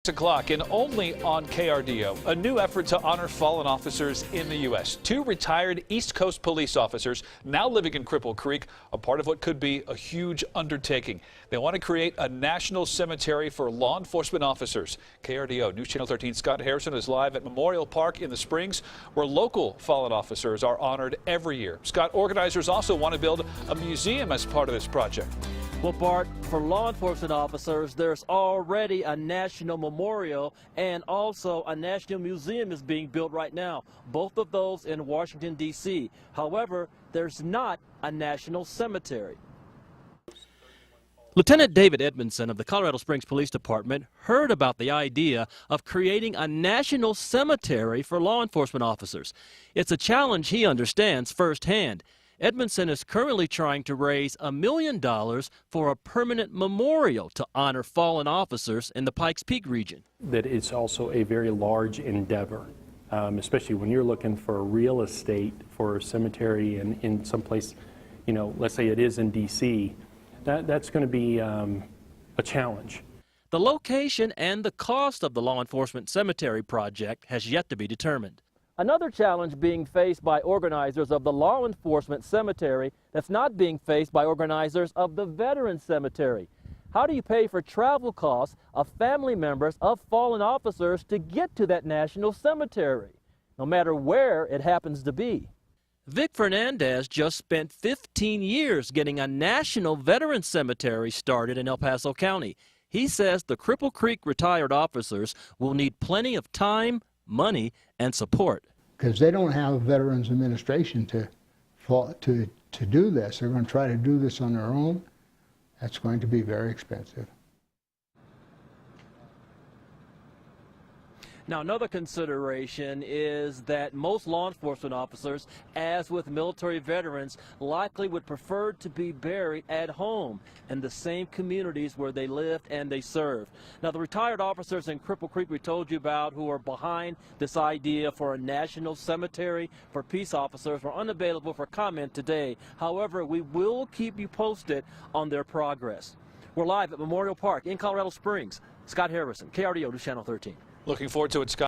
o'clock and only on KRDO, a new effort to honor fallen officers in the U.S. Two retired East Coast police officers now living in Cripple Creek are part of what could be a huge undertaking. They want to create a national cemetery for law enforcement officers. KRDO News Channel 13 Scott Harrison is live at Memorial Park in the Springs, where local fallen officers are honored every year. Scott, organizers also want to build a museum as part of this project. Well, Bart, for law enforcement officers, there's already a national memorial and also a national museum is being built right now, both of those in Washington, D.C. However, there's not a national cemetery. Lieutenant David Edmondson of the Colorado Springs Police Department heard about the idea of creating a national cemetery for law enforcement officers. It's a challenge he understands firsthand. Edmondson is currently trying to raise $1 million for a permanent memorial to honor fallen officers in the Pikes Peak region. That it's also a very large endeavor, especially when you're looking for real estate for a cemetery in some place, you know, let's say it is in D.C., that's going to be a challenge. The location and the cost of the law enforcement cemetery project has yet to be determined. Another challenge being faced by organizers of the law enforcement cemetery that's not being faced by organizers of the veterans cemetery. How do you pay for travel costs of family members of fallen officers to get to that national cemetery, no matter where it happens to be? Vic Fernandez just spent 15 years getting a national veterans cemetery started in El Paso County. He says the Cripple Creek retired officers will need plenty of time, money, and support. Because they don't have a Veterans Administration to do this. They're going to try to do this on their own. That's going to be very expensive. Now, another consideration is that most law enforcement officers, as with military veterans, likely would prefer to be buried at home in the same communities where they lived and they served. Now, the retired officers in Cripple Creek we told you about who are behind this idea for a national cemetery for peace officers were unavailable for comment today. However, we will keep you posted on their progress. We're live at Memorial Park in Colorado Springs. Scott Harrison, KRDO News Channel 13. Looking forward to it, Scott.